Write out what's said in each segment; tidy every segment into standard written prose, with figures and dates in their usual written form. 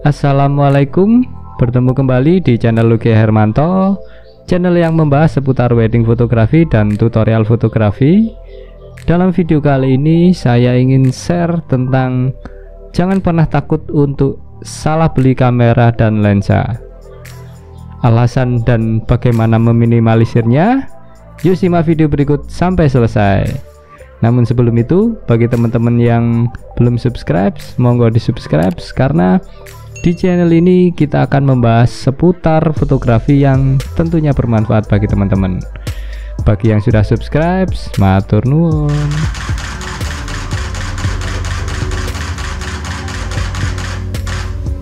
Assalamualaikum, bertemu kembali di channel Luki Hermanto, channel yang membahas seputar wedding fotografi dan tutorial fotografi. Dalam video kali ini saya ingin share tentang jangan pernah takut untuk salah beli kamera dan lensa. Alasan dan bagaimana meminimalisirnya, yuk simak video berikut sampai selesai. Namun sebelum itu, bagi teman-teman yang belum subscribe, monggo di subscribe, karena di channel ini kita akan membahas seputar fotografi yang tentunya bermanfaat bagi teman-teman. Bagi yang sudah subscribe, matur nuwun.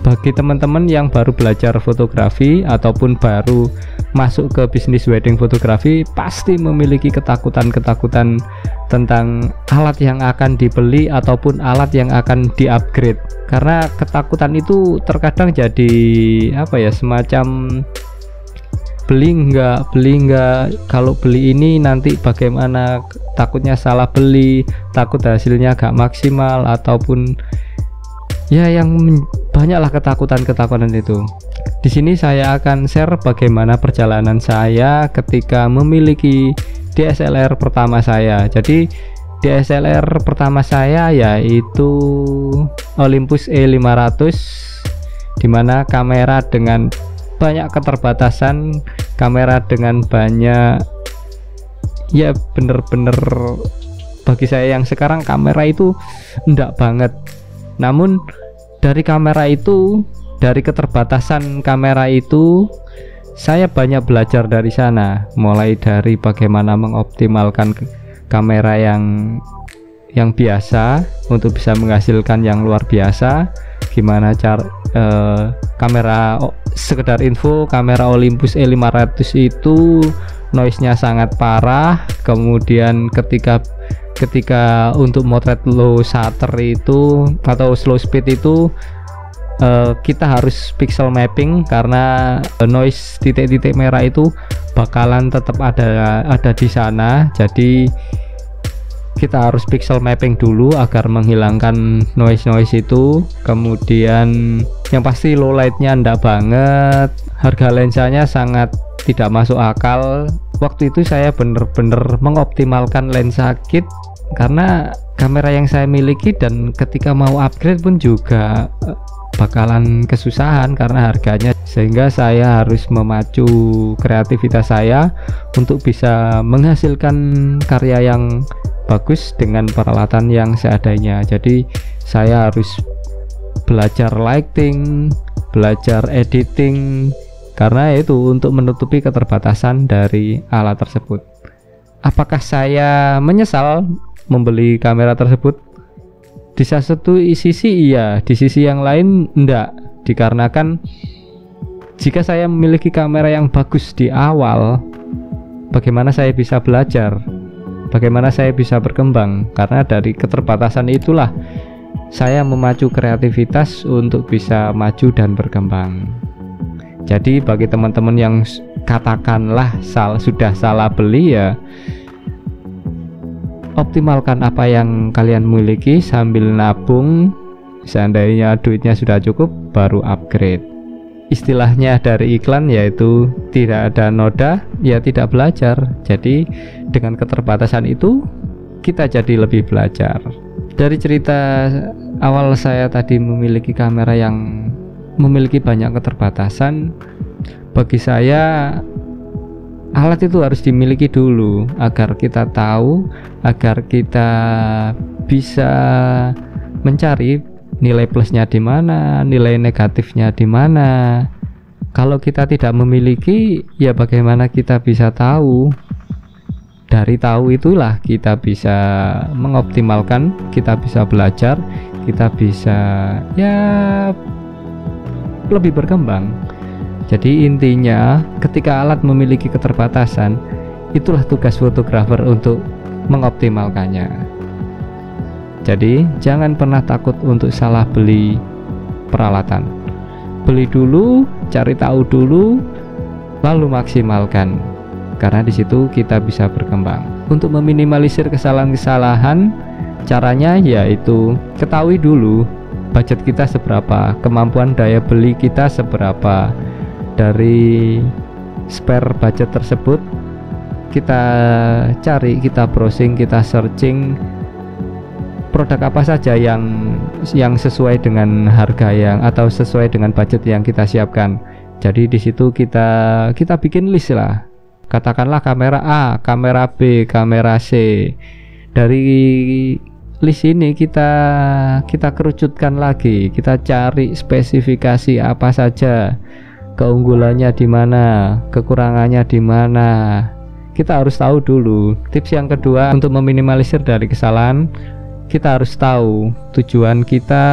Bagi teman-teman yang baru belajar fotografi ataupun baru masuk ke bisnis wedding fotografi, pasti memiliki ketakutan-ketakutan tentang alat yang akan dibeli ataupun alat yang akan di-upgrade. Karena ketakutan itu terkadang jadi semacam beli enggak, kalau beli ini nanti bagaimana, takutnya salah beli, takut hasilnya gak maksimal, ataupun ya yang banyaklah ketakutan-ketakutan itu. Di sini saya akan share bagaimana perjalanan saya ketika memiliki DSLR pertama saya. Jadi DSLR pertama saya yaitu Olympus E500, dimana kamera dengan banyak keterbatasan, kamera dengan banyak, ya bener-bener bagi saya yang sekarang kamera itu enggak banget. Namun dari kamera itu, dari keterbatasan kamera itu, saya banyak belajar dari sana, mulai dari bagaimana mengoptimalkan kamera yang biasa untuk bisa menghasilkan yang luar biasa. Gimana cara kamera, sekedar info, kamera Olympus E500 itu noise-nya sangat parah. Kemudian ketika untuk motret low shutter itu atau slow speed itu kita harus pixel mapping, karena noise titik-titik merah itu bakalan tetap ada di sana. Jadi kita harus pixel mapping dulu agar menghilangkan noise itu. Kemudian yang pasti low lightnya enggak banget, harga lensanya sangat tidak masuk akal. Waktu itu saya bener-bener mengoptimalkan lensa kit karena kamera yang saya miliki, dan ketika mau upgrade pun juga bakalan kesusahan karena harganya, sehingga saya harus memacu kreativitas saya untuk bisa menghasilkan karya yang bagus dengan peralatan yang seadanya. Jadi saya harus belajar lighting, belajar editing, karena itu untuk menutupi keterbatasan dari alat tersebut. Apakah saya menyesal membeli kamera tersebut? Di satu sisi iya, di sisi yang lain enggak, dikarenakan jika saya memiliki kamera yang bagus di awal, bagaimana saya bisa belajar, bagaimana saya bisa berkembang. Karena dari keterbatasan itulah saya memacu kreativitas untuk bisa maju dan berkembang. Jadi bagi teman-teman yang katakanlah sudah salah beli, ya optimalkan apa yang kalian miliki sambil nabung. Seandainya duitnya sudah cukup, baru upgrade. Istilahnya dari iklan yaitu tidak ada noda, ya tidak belajar. Jadi dengan keterbatasan itu kita jadi lebih belajar. Dari cerita awal saya tadi memiliki kamera yang memiliki banyak keterbatasan, bagi saya alat itu harus dimiliki dulu agar kita tahu, agar kita bisa mencari nilai plusnya di mana, nilai negatifnya di mana. Kalau kita tidak memiliki, ya bagaimana kita bisa tahu? Dari tahu itulah kita bisa mengoptimalkan, kita bisa belajar, kita bisa ya lebih berkembang. Jadi intinya ketika alat memiliki keterbatasan, itulah tugas fotografer untuk mengoptimalkannya. Jadi jangan pernah takut untuk salah beli peralatan. Beli dulu, cari tahu dulu, lalu maksimalkan. Karena di situ kita bisa berkembang. Untuk meminimalisir kesalahan-kesalahan, caranya yaitu ketahui dulu budget kita seberapa, kemampuan daya beli kita seberapa. Dari spare budget tersebut kita cari, kita browsing, kita searching produk apa saja yang sesuai dengan harga yang atau sesuai dengan budget yang kita siapkan. Jadi di situ kita bikin list lah. Katakanlah kamera A, kamera B, kamera C. Dari list ini kita kerucutkan lagi, kita cari spesifikasi apa saja, keunggulannya di mana, kekurangannya di mana. Kita harus tahu dulu. Tips yang kedua untuk meminimalisir dari kesalahan, kita harus tahu tujuan kita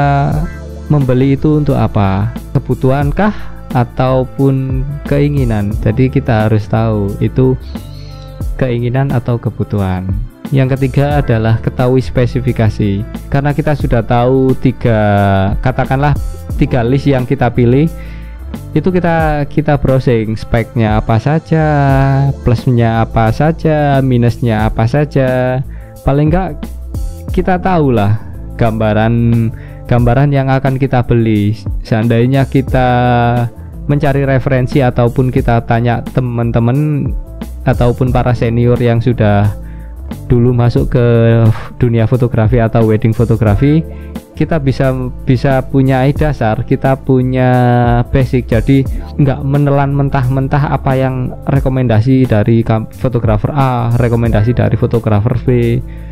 membeli itu untuk apa, kebutuhankah ataupun keinginan. Jadi kita harus tahu itu keinginan atau kebutuhan. Yang ketiga adalah ketahui spesifikasi. Karena kita sudah tahu katakanlah tiga list yang kita pilih, itu kita browsing speknya apa saja, plusnya apa saja, minusnya apa saja. Paling enggak kita tahulah gambaran yang akan kita beli. Seandainya kita mencari referensi ataupun kita tanya teman-teman ataupun para senior yang sudah dulu masuk ke dunia fotografi atau wedding fotografi, kita bisa punya dasar, kita punya basic. Jadi nggak menelan mentah-mentah apa yang rekomendasi dari fotografer A, rekomendasi dari fotografer B.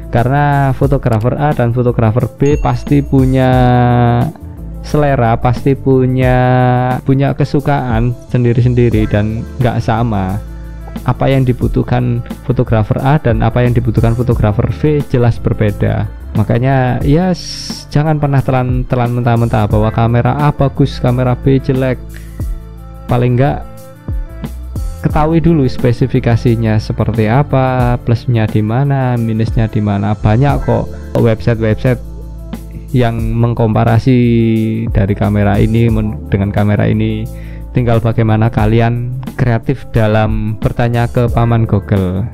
Karena fotografer A dan fotografer B pasti punya selera, pasti punya kesukaan sendiri-sendiri dan nggak sama. Apa yang dibutuhkan fotografer A dan apa yang dibutuhkan fotografer B jelas berbeda. Makanya ya jangan pernah telan mentah-mentah bahwa kamera A bagus, kamera B jelek. Paling enggak ketahui dulu spesifikasinya seperti apa, plusnya di mana, minusnya di mana. Banyak kok website yang mengkomparasi dari kamera ini dengan kamera ini. Tinggal bagaimana kalian kreatif dalam bertanya ke paman Google.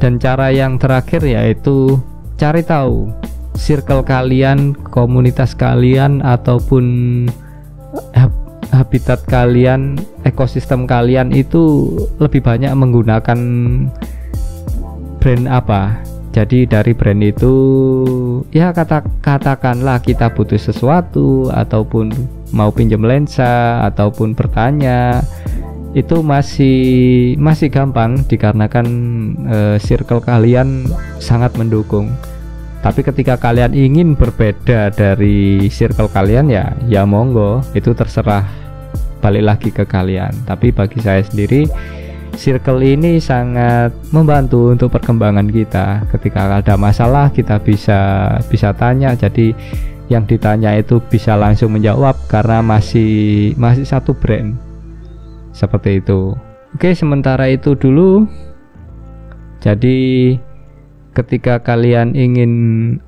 Dan cara yang terakhir yaitu cari tahu circle kalian, komunitas kalian, ataupun habitat kalian, ekosistem kalian itu lebih banyak menggunakan brand apa. Jadi dari brand itu ya katakanlah kita butuh sesuatu ataupun mau pinjam lensa ataupun bertanya, itu masih gampang dikarenakan circle kalian sangat mendukung. Tapi ketika kalian ingin berbeda dari circle kalian ya monggo, itu terserah, balik lagi ke kalian. Tapi bagi saya sendiri circle ini sangat membantu untuk perkembangan kita. Ketika ada masalah kita bisa tanya, jadi yang ditanya itu bisa langsung menjawab karena masih satu brand. Seperti itu. Oke, sementara itu dulu. Jadi ketika kalian ingin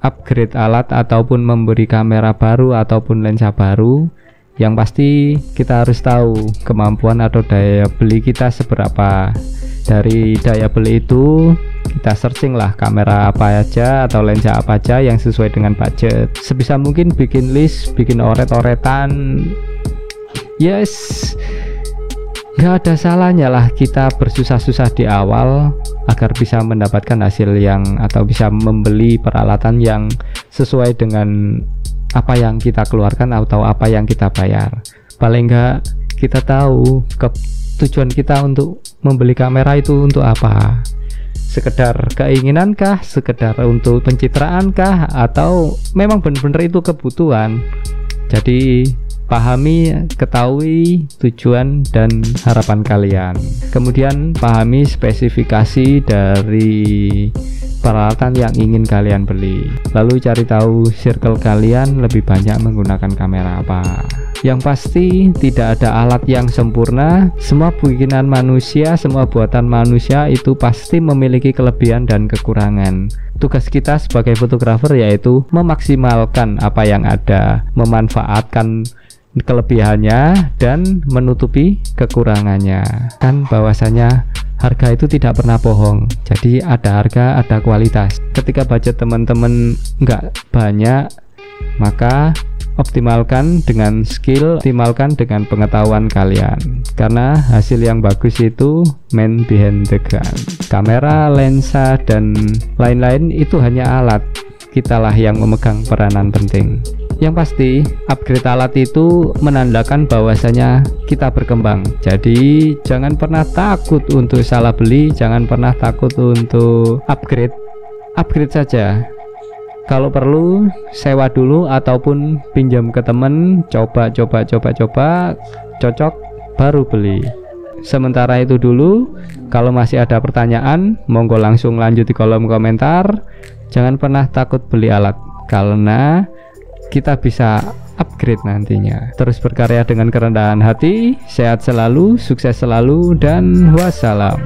upgrade alat ataupun memberi kamera baru ataupun lensa baru, yang pasti kita harus tahu kemampuan atau daya beli kita seberapa. Dari daya beli itu kita searching lah kamera apa aja atau lensa apa aja yang sesuai dengan budget. Sebisa mungkin bikin list, bikin oret-oretan. Yes, gak ada salahnya lah kita bersusah-susah di awal agar bisa mendapatkan hasil atau bisa membeli peralatan yang sesuai dengan apa yang kita keluarkan atau apa yang kita bayar. Paling enggak kita tahu tujuan kita untuk membeli kamera itu untuk apa. Sekedar keinginankah, sekedar untuk pencitraankah, atau memang benar-benar itu kebutuhan. Jadi pahami, ketahui tujuan dan harapan kalian. Kemudian pahami spesifikasi dari peralatan yang ingin kalian beli. Lalu cari tahu circle kalian lebih banyak menggunakan kamera apa. Yang pasti tidak ada alat yang sempurna. Semua bikinan manusia, semua buatan manusia itu pasti memiliki kelebihan dan kekurangan. Tugas kita sebagai fotografer yaitu memaksimalkan apa yang ada, memanfaatkan kelebihannya dan menutupi kekurangannya. Kan bahwasanya harga itu tidak pernah bohong. Jadi ada harga, ada kualitas. Ketika budget teman-teman nggak banyak, maka optimalkan dengan skill, optimalkan dengan pengetahuan kalian, karena hasil yang bagus itu man behind the gun. Kamera, lensa, dan lain-lain itu hanya alat, kitalah yang memegang peranan penting. Yang pasti upgrade alat itu menandakan bahwasanya kita berkembang. Jadi jangan pernah takut untuk salah beli, jangan pernah takut untuk upgrade saja. Kalau perlu sewa dulu ataupun pinjam ke temen, coba, cocok baru beli. Sementara itu dulu, kalau masih ada pertanyaan monggo langsung lanjut di kolom komentar. Jangan pernah takut beli alat, karena kita bisa upgrade nantinya. Terus berkarya dengan kerendahan hati, sehat selalu, sukses selalu, dan wassalam.